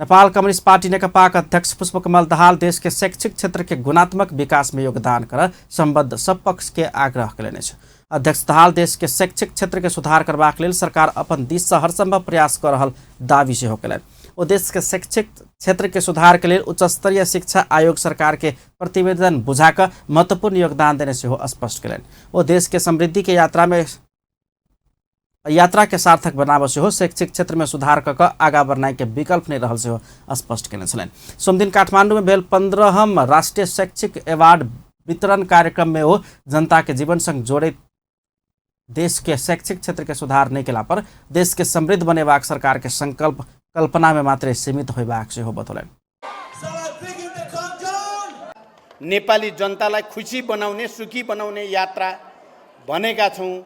नेपाल कम्युनिस्ट पार्टी नेकपाक अध्यक्ष पुष्पकमल दाहाल देश के शैक्षिक क्षेत्र के गुणात्मक विकास में योगदान कर संबद्ध सब पक्ष के आग्रह कयलनि अछि। अध्यक्ष दाहाल देश के शैक्षिक क्षेत्र के सुधार करबाक लेल सरकार अपन दिस से हरसंभव प्रयास कर रहल दावी सेहो कयलनि। ओ देश के शैक्षिक क्षेत्र के सुधार के लेल उच्च स्तरीय शिक्षा आयोग सरकार के प्रतिवेदन बुझा कर महत्वपूर्ण योगदान देने सेहो स्पष्ट कयलनि। ओ देश के समृद्धि के यात्रा के सार्थक बनाबऽ सेहो शैक्षिक क्षेत्र में सुधार कऽ आगाँ बढ़नाइ के विकल्प नहीं रहल सेहो स्पष्ट केने छलनि। सोम दिन काठमांडू में भेल 15हम राष्ट्रीय शैक्षिक अवार्ड वितरण कार्यक्रम में ओ जनता के जीवन संग जोड़े देश के शैक्षिक क्षेत्र के सुधार नहीं केला पर देश के समृद्ध बनेबाक सरकार के संकल्प कल्पना में मात्र सीमित होइबाक सेहो बतौलनि। नेपाली जनतालाई खुशी बनाउने, सुखी बनाउने यात्रा भनेका छौं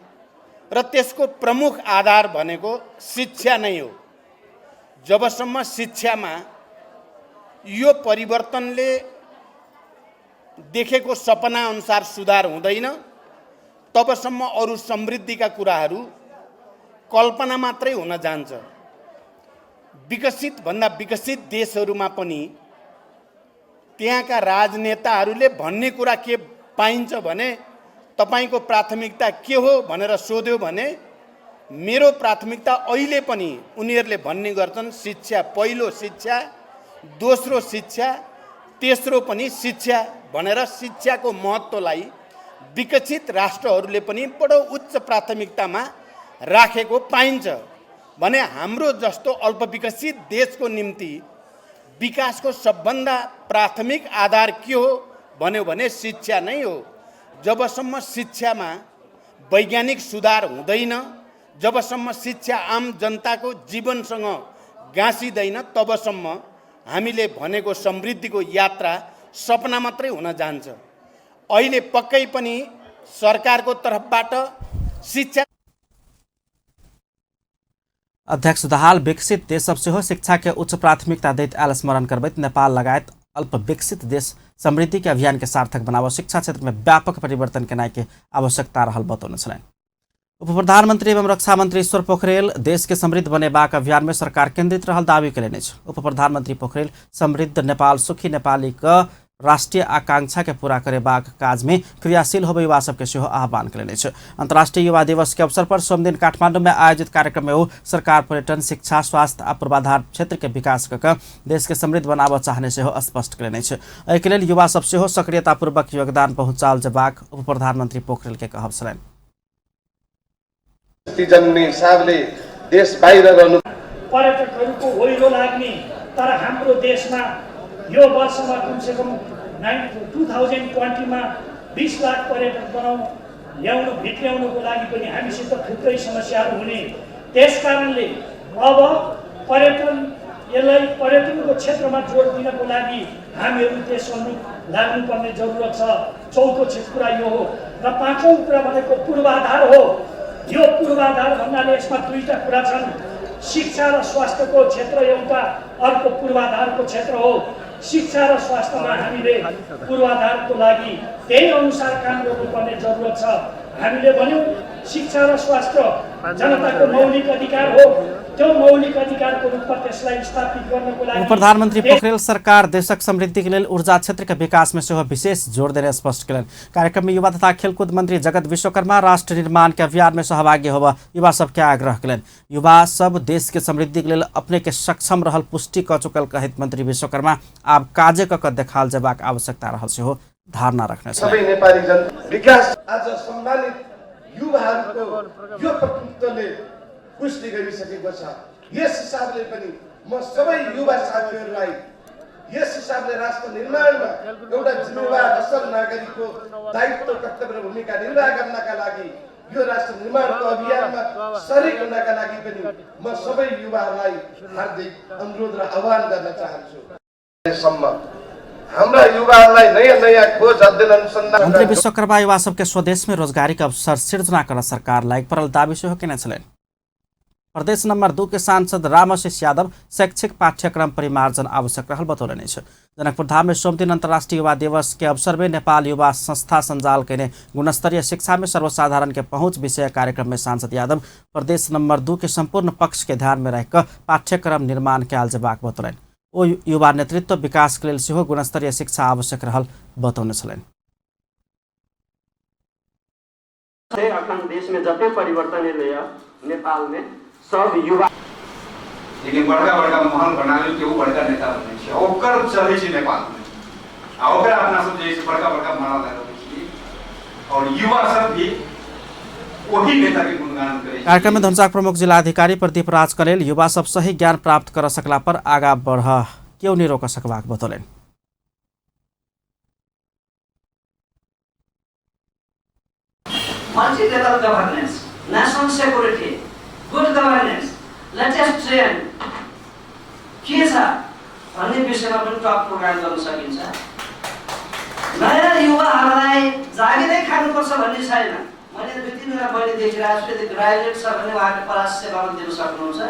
र त्यसको प्रमुख आधार भनेको शिक्षा नै हो। जबसम्म शिक्षामा यो परिवर्तनले देखेको सपना अनुसार सुधार हुँदैन तबसम्म अरू समृद्धिका कुराहरू कल्पना मात्रै हुन जान्छ। विकसित भन्दा विकसित देशहरूमा पनि त्यहाँका राजनेताहरूले भन्ने कुरा के पाइन्छ भने तपाईको प्राथमिकता के हो भनेर सोध्यो भने मेरो प्राथमिकता अहिले पनि उनीहरूले भन्ने गर्छन् शिक्षा, पहिलो शिक्षा, दोस्रो शिक्षा, तेस्रो पनि शिक्षा भनेर शिक्षाको महत्त्वलाई विकसित राष्ट्रहरूले पनि बडो उच्च प्राथमिकतामा राखेको पाइन्छ भने हाम्रो जस्तो अल्पविकसित देशको निम्ति विकासको सबभन्दा प्राथमिक आधार के हो भन्यो भने शिक्षा नै हो। जबसम्म शिक्षामा वैज्ञानिक सुधार हुँदैन, जबसम्म शिक्षा आम जनताको जीवनसँग गाँसिँदैन, तबसम्म हामीले भनेको समृद्धिको यात्रा सपना मात्रै हुन जान्छ। अहिले पक्कै पनि सरकारको तर्फबाट शिक्षा अध्यक्ष दाहाल विकसित देश सबसे हो शिक्षा के उच्च प्राथमिकता दैत आल स्मरण करबैत नेपाल लगायत अल्प विकसित देश समृद्धि के अभियान के सार्थक बनाव शिक्षा क्षेत्र में व्यापक परिवर्तन के के आवश्यकता रहल बतौने छलैन। उप प्रधानमंत्री एवं रक्षा मंत्री ईश्वर पोखरेल देश के समृद्ध बनेबाक अभियान में सरकार केंद्रित रहल दावी करेने छ। उप प्रधानमंत्री पोखरेल समृद्ध नेपाल सुखी नेपाली का राष्ट्रीय आकांक्षा के पूरा करेबाक काज में क्रियाशील होबे युवा सबके सेहो आह्वान करेने छ। अंतर्राष्ट्रीय युवा दिवस के अवसर पर सोमदिन काठमाडौँ में आयोजित कार्यक्रम में सरकार पर्यटन शिक्षा स्वास्थ्य आ पूर्वाधार क्षेत्र के विकास कर देश के समृद्ध बनाव चाहने से स्पष्ट करेने छ। एहि लेल युवा सब सेहो सक्रियतापूर्वक योगदान पहुँचाल जबाक उप प्रधानमंत्री पोखरेल के कहब छलैन। हिसाबले देश बाहिर रहनु पर्यटकहरूको होइरो लाग्ने तर हाम्रो देशमा यो वर्षमा कमसेकम 2020 मा 20 लाख पर्यटक ल्याउनु भित्र्याउनुको लागि पनि हामीसित थुप्रै समस्याहरू हुने, त्यसकारणले अब यसलाई पर्यटनको क्षेत्रमा जोड दिनको लागि हामीहरू त्यस अनुरूप लाग्नुपर्ने जरुरत छ। चौथो कुरा यो हो र पाँचौं कुरा भनेको पूर्वाधार हो। यो पूर्वाधार भन्नाले यसमा दुईटा कुरा छन्। शिक्षा र स्वास्थ्यको क्षेत्र एउटा, अर्को पूर्वाधारको क्षेत्र हो। शिक्षा र स्वास्थ्यमा हामीले पूर्वाधारको लागि त्यही अनुसार काम गर्नुपर्ने जरुरत छ। हामीले भन्यौं शिक्षा र स्वास्थ्य जनताको मौलिक अधिकार हो। त्यो मौलिक अधिकारको रूपमा त्यसलाई स्थापित गर्नको लागि प्रधानमंत्री पोखरेल सरकार देशक समृद्धि के लिए ऊर्जा क्षेत्र के विकास में सेहो विशेष जोर देने स्पष्ट करें। कार्यक्रम में युवा तथा खेलकूद मंत्री जगत विश्वकर्मा राष्ट्र निर्माण के अभियान में सहभागी होगा युवा सबके आग्रह करें। युवा सब देश के समृद्धि के लिए अपने के सक्षम रहल पुष्टि क चुकल कहत मंत्री विश्वकर्मा आब काजे क देखाल जबाक आवश्यकता रहल से धारणा रखने सबै नेपाली जनता विकास आज सम्मानित युवाहरूको यो प्रकृतिले पुष्टि गरिसकेको छ। यस हिसाबले पनि म सबै युवा साथीहरूलाई यस हिसाबले राष्ट्र निर्माणमा एउटा जिम्मेवार असल नागरिकको दायित्व कर्तव्य र भूमिका निर्वाह गर्नका लागि यो राष्ट्र निर्माणको अभियानमा सरिक हुनका लागि पनि म सबै युवाहरूलाई हार्दिक अनुरोध र आह्वान गर्न चाहन्छु। सम्म हाम्रा युवाहरूलाई नयाँ खोज अध्ययन अनुसन्धान मंत्री विश्वकर्मा युवा सबके स्वदेश में रोजगारी का अवसर सृजना कर सरकार लायक परल दावी से होने छलैन। प्रदेश नंबर 2 के सांसद रामशेष यादव शैक्षिक पाठ्यक्रम परिमार्जन आवश्यक रहल बतौलने छ। जनकपुर धाम में सोमदिन अंतर्राष्ट्रीय युवा दिवस के अवसर में नेपाल युवा संस्था संजाल के गुणस्तरीय शिक्षा में सर्वसाधारण के पहुंच विषय कार्यक्रम में सांसद यादव प्रदेश नंबर 2 के संपूर्ण पक्ष के ध्यान में रहकर पाठ्यक्रम निर्माण के आलजबाक बतौलन। ओ युवा नेतृत्व विकास के लिए गुणस्तरीय शिक्षा आवश्यक रहल बतौने छलैन। अखन देश में जते परिवर्तन एलैया नेपाल में सब युवा लेकिन बड़का बड़का महल बनाले के बड़का नेता बनै छै ओकर चलै छै नेपाल में आ ओकरा अपना सब जे बड़का बड़का महल लगाबै छी और युवा सब भी वही नेता के गुणगान करे। कार्यक्रम में धनुषाक प्रमुख जिलाधिकारी प्रदीप राज करेल युवा सब सही ज्ञान प्राप्त कर सकला पर आगा बढ़ क्यों नहीं रोक सकबाक बतौलन। Multi-level governance, national security, good governance, latest trend के छ भन्ने विषयमा पनि टक प्रोग्राम गर्न सकिन्छ। नयाँ युवाहरूलाई जागिरै खानुपर्छ भन्ने छैन। मैले 2-3 वटा मैले देखिरहेको छु, ग्रेजुएट छ भने उहाँको क्लास सेवामा दिन सक्नुहुन्छ।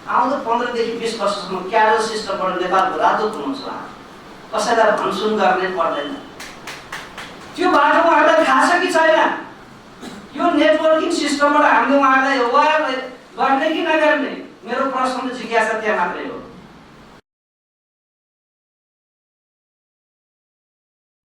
आउँदो 15 देखि 20 वर्षसम्म क्याडर सिस्टमबाट नेपालको राजदूत हुनुहुन्छ। उहाँ कसैलाई भनसुन गर्ने पर्दैन। त्यो बाटो उहाँलाई थाहा छ कि छैन? यो नेटवर्किङ सिस्टमबाट हामीले उहाँलाई अवेर गर्ने कि नगर्ने मेरो प्रश्न र जिज्ञासा त्यहाँ मात्रै हो।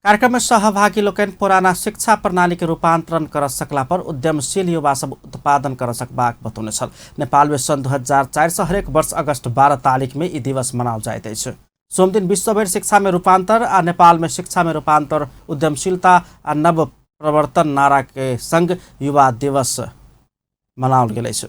कार्यक्रम में सहभागी लोग पुराना शिक्षा प्रणाली के रूपांतरण कर सकला पर उद्यमशील युवा सब उत्पादन कर सकबाक बतौने छल। नेपाल में सन 2004 से हरेक वर्ष अगस्त 12 तारीख में यह दिवस मनाओल जाइत अछि। सोमदिन विश्वभर शिक्षा में रूपांतर आ नेपाल में शिक्षा में रूपांतर उद्यमशीलता आ नव प्रवर्तन नारा के संग युवा दिवस मनाओल गेल अछि।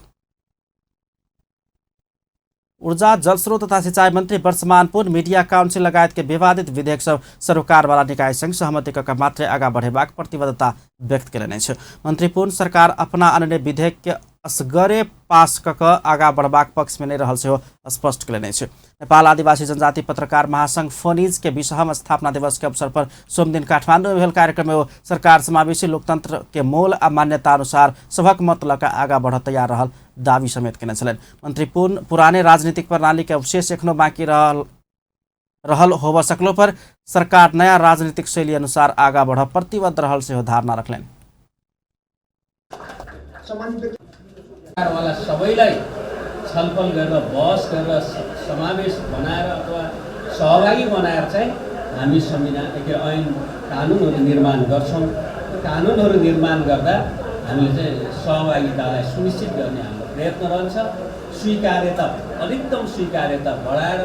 ऊर्जा जलस्रोत तथा सिंचाई मन्त्री वर्षमान पुन मीडिया काउन्सिल लगायतका विवादित विधेयक सब सरकारवाला निकायसँग सहमति कऽ मात्रै आगाँ बढ़ेबाक प्रतिबद्धता व्यक्त केलनि अछि। मन्त्री पुन सरकार अपना अन्य विधेयक के असगरे पास कऽ आगाँ बढ़बाक पक्षमा नै रहल सेहो स्पष्ट केलनि अछि। नेपाल आदिवासी जनजाति पत्रकार महासंघ फोनिज के 20वां स्थापना दिवस के अवसर पर सोम दिन काठमाडौँ में भेल कार्यक्रम में सरकार समावेशी लोकतंत्र के मूल आ मान्यता अनुसार सभक मत लऽ आगाँ बढ़ तैयार रहल दावी समेत केने छलनि। मंत्री पुराने राजनीतिक प्रणाली के अवशेष एखनो बाँकी रहल होब सकलो पर सरकार नया राजनीतिक शैली अनुसार आगाँ बढ़ प्रतिबद्ध रहल सेहो धारणा रखलनि। वाला सबैलाई छलफल गरेर बहस गरेर समावेश बनाएर अथवा सहभागी बनाएर चाहिँ हामी संविधान के ऐन कानुनहरू निर्माण गर्छौँ। कानुनहरू निर्माण गर्दा हामीले चाहिँ सहभागितालाई सुनिश्चित गर्ने हाम्रो प्रयत्न रहन्छ। स्वीकार्यता अधिकतम स्वीकार्यता बढाएर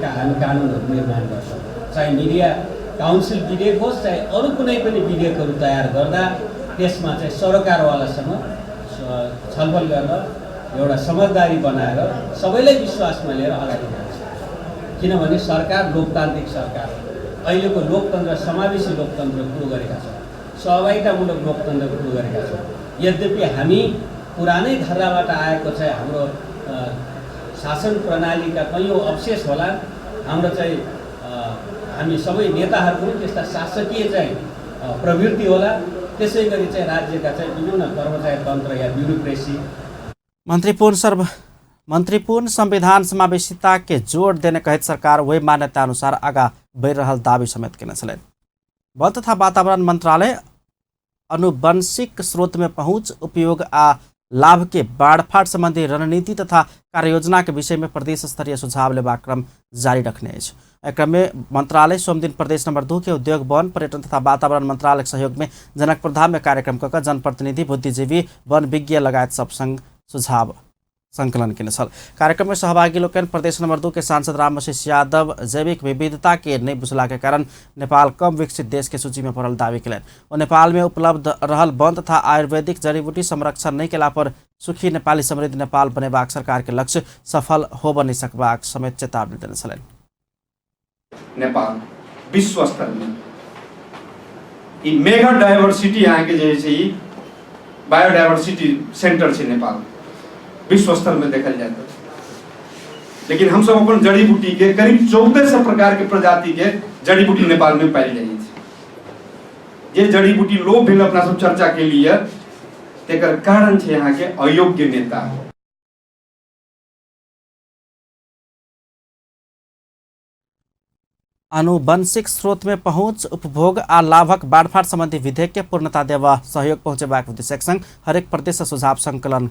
हामी कानुनहरू निर्माण गर्छौँ। चाहे मिडिया काउन्सिल विधेयक होस् चाहे अरू कुनै पनि विधेयकहरू तयार गर्दा त्यसमा चाहिँ सरकारवालासँग छलफल गरेर एउटा समझदारी बनाएर सबैलाई विश्वासमा लिएर अगाडि बढ्छ। किनभने सरकार लोकतान्त्रिक सरकार अहिलेको लोकतन्त्र समावेशी लोकतन्त्र सुरु गरेका छौँ, सहभागितामूलक लोकतन्त्र सुरु गरेका छौँ। यद्यपि हामी पुरानै धाराबाट आएको चाहिँ हाम्रो शासन प्रणालीका कैयौँ अवशेष होला। हाम्रो चाहिँ हामी सबै नेताहरूको पनि त्यस्ता शासकीय चाहिँ प्रवृत्ति होला। त्यसै गरी चाहिँ राज्यका चाहिँ विभिन्न कर्मचारी तन्त्र या ब्युरोक्रेसी मंत्रीपूर्ण संविधान समावेशिता के जोड़ देने कहित सरकार वही मान्यता अनुसार आगा बढ़ रहल दावी समेत केने छलनि। वन तथा वातावरण मंत्रालय अनुवंशिक स्रोत में पहुंच उपयोग आ लाभ के बाड़फाट संबंधी रणनीति तथा कार्ययोजना के विषय में प्रदेश स्तरीय सुझाव लेबाक क्रम जारी रखने अछि। क्रम में मंत्रालय सोम दिन प्रदेश नंबर 2 के उद्योग वन पर्यटन तथा वातावरण मंत्रालय के सहयोग में जनकपुर धाम में कार्यक्रम कऽ जनप्रतिनिधि बुद्धिजीवी वन विज्ञ लगायत सब संग सुझाव संकलन केने छल। कार्यक्रम में सहभागी लोकन प्रदेश नंबर 2 के सांसद रामवशिष यादव जैविक विविधता के नहीं बुझला के कारण नेपाल कम विकसित देश के सूची में पड़ल दावी केलनि। और नेपाल में उपलब्ध रहल वन तथा आयुर्वेदिक जड़ी बूटी संरक्षण नहीं केला पर सुखी नेपाली समृद्ध नेपाल बनेबाक सरकार के लक्ष्य सफल होब नहीं सकबाक समेत चेतावनी देने छलनि। नेपाल विश्व स्तर में ई मेगा डाइवर्सिटी यहाँ के जैसे बायोडाइवर्सिटी सेंटर है नेपाल विश्व स्तर में देखल जाए तो। लेकिन हम सब अपन जड़ी बूटी के करीब 1400 प्रकार के प्रजाति के जड़ी बूटी नेपाल में पाई जाए। ये जड़ी बूटी लोभ भेल अपना सब चर्चा के लिए तेकर कारण है यहाँ के अयोग्य नेता। आनुवंशिक स्रोत में पहुंच उपभोग आ लाभक बाड़फाट संबंधी विधेयक के पूर्णता देवा सहयोग पहुंचेबाक उद्देश्यक संग हरेक प्रदेश से सुझाव संकलन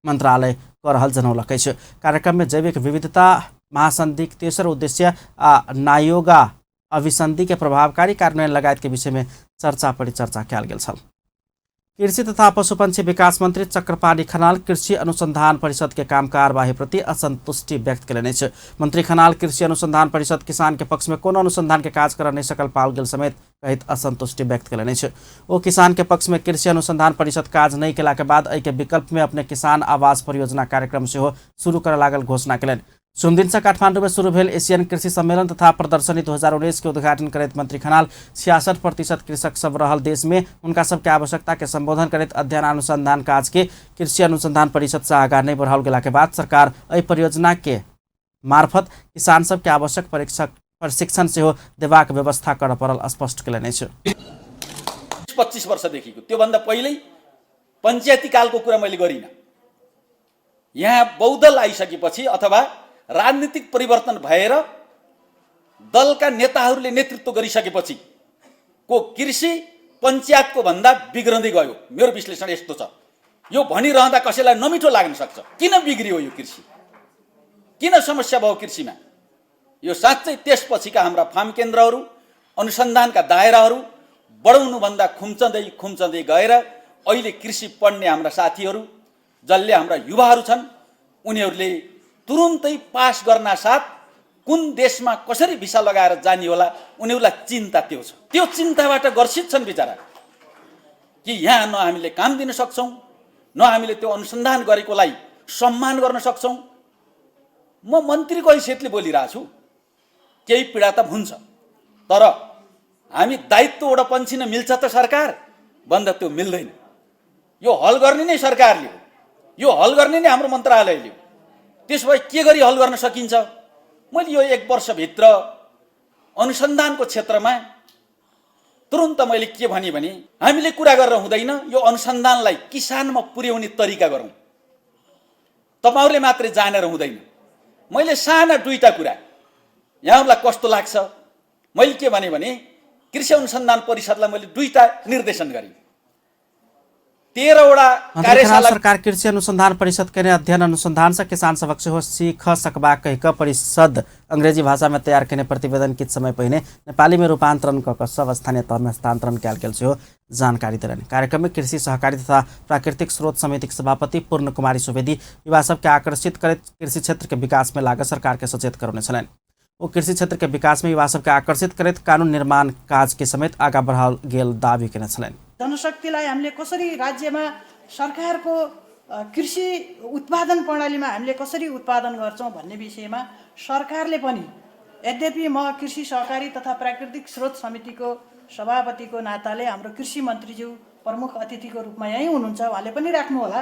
मंत्रालय कर रहल जनौलक अछि। कार्यक्रम में जैविक विविधता महासंधिक तेसर उद्देश्य आ नायोगा अभिसंधि के प्रभावकारी कार्यान्वयन लगायत के विषय में चर्चा परिचर्चा कयल गेल छल। कृषि तथा पशुपक्षी विकास मंत्री चक्रपाणी खनाल कृषि अनुसंधान परिषद के काम कार्यवाही प्रति असंतुष्टि व्यक्त केलनि अछि। मंत्री खनाल कृषि अनुसंधान परिषद किसान के पक्ष में कोनो अनुसंधान के काज कर नहीं सकल पाओल गेल समेत कहित असंतुष्टि व्यक्त केलनि अछि। ओ किसान के पक्ष में कृषि अनुसंधान परिषद काज नहीं केला के बाद एहि के विकल्प में अपने किसान आवास परियोजना कार्यक्रम सेहो शुरू कर लागल घोषणा केलनि। सोम दिन से काठमांडू में शुरू भेल एशियन कृषि सम्मेलन तथा प्रदर्शनी 2019 के उद्घाटन करैत मंत्री खनाल 66% कृषक सब रहल देश में उनका सबके आवश्यकता के संबोधन करैत अध्ययन अनुसंधान काज के कृषि अनुसंधान परिषद से आगाँ नहीं बढ़ाओल गेला के बाद सरकार एहि परियोजना के मार्फत किसान सबके आवश्यक प्रशिक्षण सेहो देबाक व्यवस्था कर पड़ल स्पष्ट केलनि अछि। 25 वर्षदेखिको त्योभन्दा पहिल्यै पञ्चायती कालको कुरा मैले गरिन। यहाँ बहुदल आइसकेपछि अथवा राजनीतिक परिवर्तन भएर दलका नेताहरूले नेतृत्व गरिसकेपछि को कृषि पञ्चायतको भन्दा बिग्रँदै गयो। मेरो विश्लेषण यस्तो छ। यो भनिरहँदा कसैलाई नमिठो लाग्न सक्छ। किन बिग्रियो यो कृषि, किन समस्या भयो कृषिमा? यो साँच्चै त्यसपछिका हाम्रा फार्म केन्द्रहरू अनुसन्धानका दायराहरू बढाउनुभन्दा खुम्चँदै गएर अहिले कृषि पढ्ने हाम्रा साथीहरू जसले हाम्रा युवाहरू छन् उनीहरूले तुरुन्तै पास गर्न साथ कुन देशमा कसरी भिसा लगाएर जाने होला उनीहरूलाई चिन्ता त्यो छ। त्यो चिन्ताबाट ग्रसित छन् बिचारा कि यहाँ न हामीले काम दिन सक्छौँ, न हामीले त्यो अनुसन्धान गरेकोलाई सम्मान गर्न सक्छौँ। म मन्त्रीको हैसियतले बोलिरहेको छु, केही पीडा त हुन्छ, तर हामी दायित्व एउटा पन्छिन मिल्छ त सरकार भन्दा त्यो मिल्दैन। यो हल गर्ने नै सरकारले हो, यो हल गर्ने नै हाम्रो मन्त्रालयले हो। त्यसो भए के गरी हल गर्न सकिन्छ? मैले यो 1 वर्षभित्र अनुसन्धानको क्षेत्रमा तुरुन्त मैले के भने हामीले कुरा गरेर हुँदैन, यो अनुसन्धानलाई किसानमा पुर्याउने तरिका गरौँ। तपाईहरुले मात्रै जानेर हुँदैन। मैले साना 2टा कुरा यहाँहरूलाई कस्तो लाग्छ, मैले के भने कृषि अनुसन्धान परिषदलाई मैले 2टा निर्देशन गरेँ। 13 वटा कार्यशाला सरकार कृषि अनुसंधान परिषद के अध्ययन अनुसंधान से किसान सबक से हो सीख सकबा कह क परिषद अंग्रेजी भाषा में तैयार करने प्रतिवेदन कित समय पहिने नेपाली में रूपांतरण क सब स्थानीय तह में हस्तांतरण कैल गेल से हो जानकारी दिलन। कार्यक्रम में कृषि सहकारी तथा प्राकृतिक स्रोत समिति के सभापति पूर्ण कुमारी सुवेदी युवा सबके आकर्षित करत कृषि क्षेत्र के विकास में लागत सरकार के सचेत करने छलन। वो कृषि क्षेत्र के विकास में युवा सबके आकर्षित करत कानून निर्माण काज के समेत आगा बढ़ाओल गेल दावी केने छलन। जनशक्तिलाई हामीले कसरी राज्यमा सरकारको कृषि उत्पादन प्रणालीमा हामीले कसरी उत्पादन गर्छौं भन्ने विषयमा सरकारले पनि, यद्यपि म कृषि सहकारी तथा प्राकृतिक स्रोत समितिको सभापतिको नाताले हाम्रो कृषि मन्त्रीज्यू प्रमुख अतिथिको रूपमा यही हुनुहुन्छ, उहाँले पनि राख्नु होला।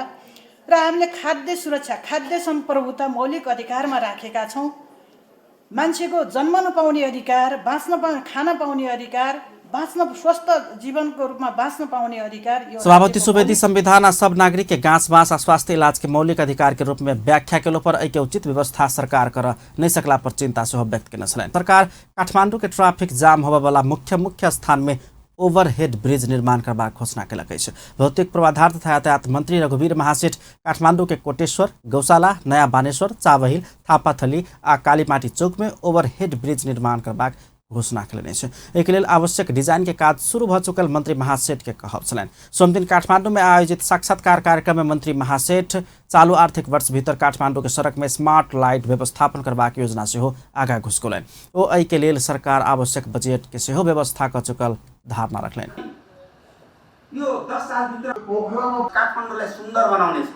र हामीले खाद्य सुरक्षा, खाद्य सम्प्रभुता मौलिक अधिकारमा राखेका छौं। मान्छेको जन्म नपाउने अधिकार, खान पाउने अधिकार, बाँच्न स्वस्थ जीवनको रूपमा बाँच्न पाउने अधिकार। सभापति सुवेदी संविधान आ सब नागरिक के गाँस बाँस आ स्वास्थ्य इलाज के मौलिक अधिकार के रूप में व्याख्या केलो पर एक उचित व्यवस्था सरकार कर नहीं सकला पर चिंता से व्यक्त करने छलन। सरकार काठमांडू के ट्रैफिक जाम होबे वाला मुख्य स्थान में ओभरहेड ब्रिज निर्माण करबाक घोषणा केलक अछि। भौतिक पूर्वाधार तथा यातायात मंत्री रघुवीर महासेठ काठमांडू के कोटेश्वर, गौशाला, नया बानेश्वर, चाबहिल, थापाथली आ कालीमाटी चौक में ओभरहेड ब्रिज निर्माण करबाक घोषणा कयलनि अछि। एहि लेल आवश्यक डिजाइन के काज शुरू भ चुकल मंत्री महासेठ के कहब छलनि। सोमदिन काठमांडू में आयोजित साक्षात्कार कार्यक्रम में मंत्री महासेठ चालू आर्थिक वर्ष भीतर काठमांडू के सड़क में स्मार्ट लाइट व्यवस्थापन करबाक योजना सेहो आगा घुसकौलनि। ओ एहि के लेल सरकार आवश्यक बजेट के सेहो व्यवस्था क चुकल धारणा रखलनि। यो 10 साल भित्र पोखरामा काठमाडौँलाई सुन्दर बनाउने छ।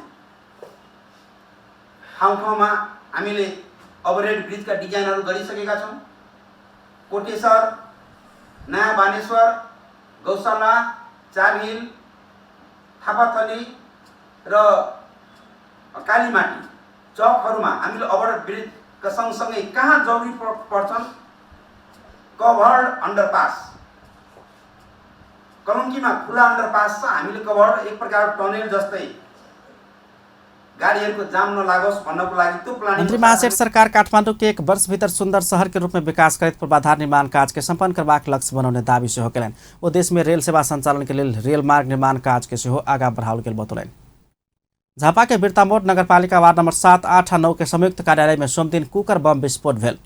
ठाउँमा हामीले ओभरहेड ब्रिजका डिजाइनहरू गरिसकेका छौं। कोटेश्वर, नयाँ बानेश्वर, गौशाला, चाबहिल, थापाथली र कालीमाटी चौकहरूमा हामीले ओभरहेड ब्रिजका सँगसँगै कहाँ जरुरी पर्छन् कभर्ड अन्डरपास, कलङ्कीमा खुला अन्डरपास छ, हामीले कभर्ड एक प्रकार टनेल जस्तै गाड़ीहरूको जाम नलागोस् भन्नको लागि त्यो प्लानिङ। मंत्री महासेठ सरकार काठमांडू के 1 वर्ष भीतर सुंदर शहर के रूप में विकास करित पूर्वाधार निर्माण काज के संपन्न करबाक लक्ष्य बनाउने दावी सेहो केलनि। ओ देश में रेल सेवा संचालन के लेल रेल मार्ग निर्माण काज के सेहो आगा बढ़ाओल गेल बतौलनि। झापा के बिरतामोड़ नगरपालिका वार्ड नंबर 7, 8 आ 9 के संयुक्त कार्यालय में सोमदिन कुकर बम विस्फोट भेल।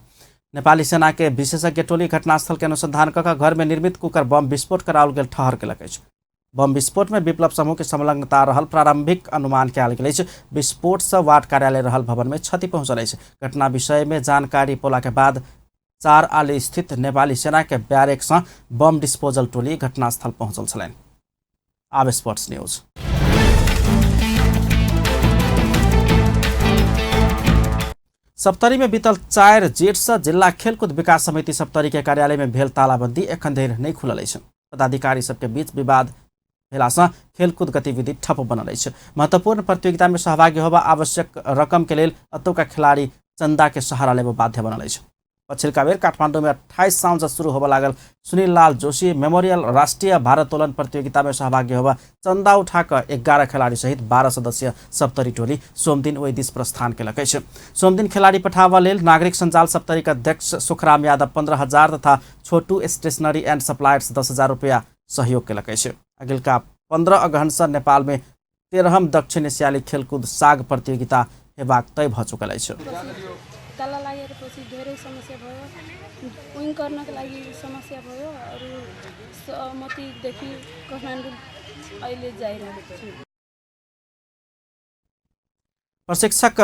नेपाली सेना के विशेषज्ञ टोली घटनास्थल के अनुसंधान कऽ घर में निर्मित कुकर बम विस्फोट कराओल गेल ठहर केलक अछि। बम विस्फोट में विप्लव समूह के संलग्नता रहल प्रारंभिक अनुमान कयल गेल अछि। विस्फोट से वार्ड कार्यालय रहल भवन में क्षति पहुंचल अछि। घटना विषय में जानकारी पोला के बाद 4 आली स्थित नेपाली सेना के बैरेक से बम डिस्पोजल टोली घटनास्थल पहुंचल छलनि। आब स्पोर्ट्स न्यूज। सप्तरी में बीतल 4 जेठ से जिला खेलकूद विकास समिति सप्तरी के कार्यालय में भेल तालाबंदी एखन धरि नहीं खुलल अछि। पदाधिकारी सबके बीच विवाद भेला से खेलकूद गतिविधि ठप बनल अछि। महत्वपूर्ण प्रतियोगिता में सहभागी होबा आवश्यक रकम के लेल अतुका खिलाड़ी चंदा के सहारा लेबा बाध्य बनल अछि। पछिलका बेर काठमांडू में 28 साउन से शुरू होबा लागल सुनील लाल जोशी मेमोरियल राष्ट्रीय भारोत्तोलन प्रतियोगिता में सहभागी होबा चंदा उठाकर 11 खिलाड़ी सहित 12 सदस्यीय सप्तरी टोली सोमदिन ओहि दिस प्रस्थान केलक अछि। सोमदिन खिलाड़ी पठावा लेल नागरिक संजाल सप्तरी के अध्यक्ष सुखराम यादव 15,000 तथा छोटू स्टेशनरी एंड सप्लायर्स 10,000 रुपया सहयोग केलक अछि। अगिलका 15 अगहन से नेपाल में 13हम दक्षिण एशियाली खेलकूद साग प्रतियोगिता हेबाक तय भ चुकल अछि। ताला लागेपछि धेरै समस्या भयो, विङ गर्नको लागि समस्या भयो, अरू सहमतिदेखि काठमाडौँ अहिले जाइरहेको छु। प्रशिक्षक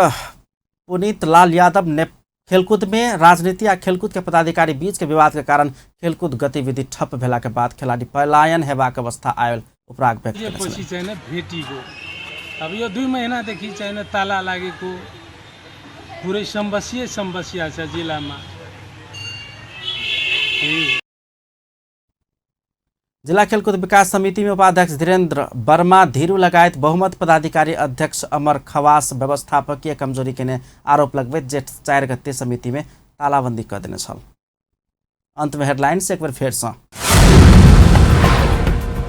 पुनीत लाल यादव ने खेलकूद में राजनीति या खेलकूद के पदाधिकारी बीच के विवाद के कारण खेलकूद गतिविधि ठप भेला के बाद खिलाड़ी पलायन हेबाक अवस्था आयल उपराग व्यक्त पछि चाहिँ भेटिको अब यो 2 महिनादेखि चाहिँ ताला लागेको पूरे समस्या छ जिल्लामा। जिल्ला खेलकुद विकास समिति में उपाध्यक्ष धीरेन्द्र वर्मा, धीरू लगायत बहुमत पदाधिकारी, अध्यक्ष अमर खवास व्यवस्थापकीय कमजोरी के आरोप लगबैत जेठ 4 गते समिति में तालाबंदी कर देने छल। अंत में हेडलाइंस एक बार फेर से।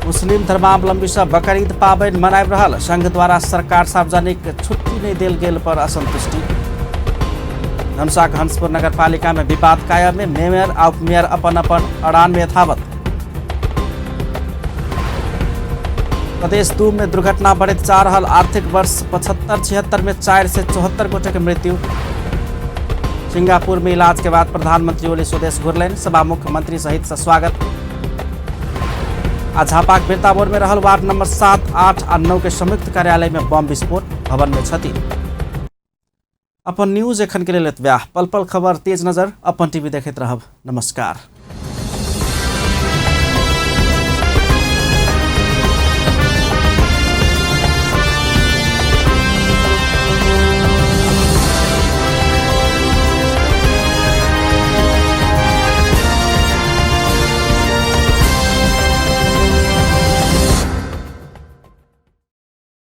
मुस्लिम धर्मावलंबी सब बकर ईद पाबनि मनाबि रहल, संघ द्वारा सरकार सार्वजनिक छुट्टी नहीं देल गेल पर असंतुष्टि। धनुषाक हंसपुर नगर पालिका में विवाद कायम में मेयर आ उपमेयर अपन अड़ान में यथावत। प्रदेश 2 में दुर्घटना बढ़त जा रहल, आर्थिक वर्ष 75-76 में 4 से 74 गोटे के मृत्यु। सिंगापुर में इलाज के बाद प्रधानमंत्री ओली स्वदेश घुरलनि, सभा मुख्यमंत्री सहित से स्वागत। आज झापाक बिरता बोर्ड में रहल वार्ड नंबर 7, 8 और 9 के संयुक्त कार्यालय में बम विस्फोट, भवन में क्षति। अपन न्यूज एखन के लेल एतबे। पल पल खबर तेज नजर अपन टीवी देखैत रहब। नमस्कार।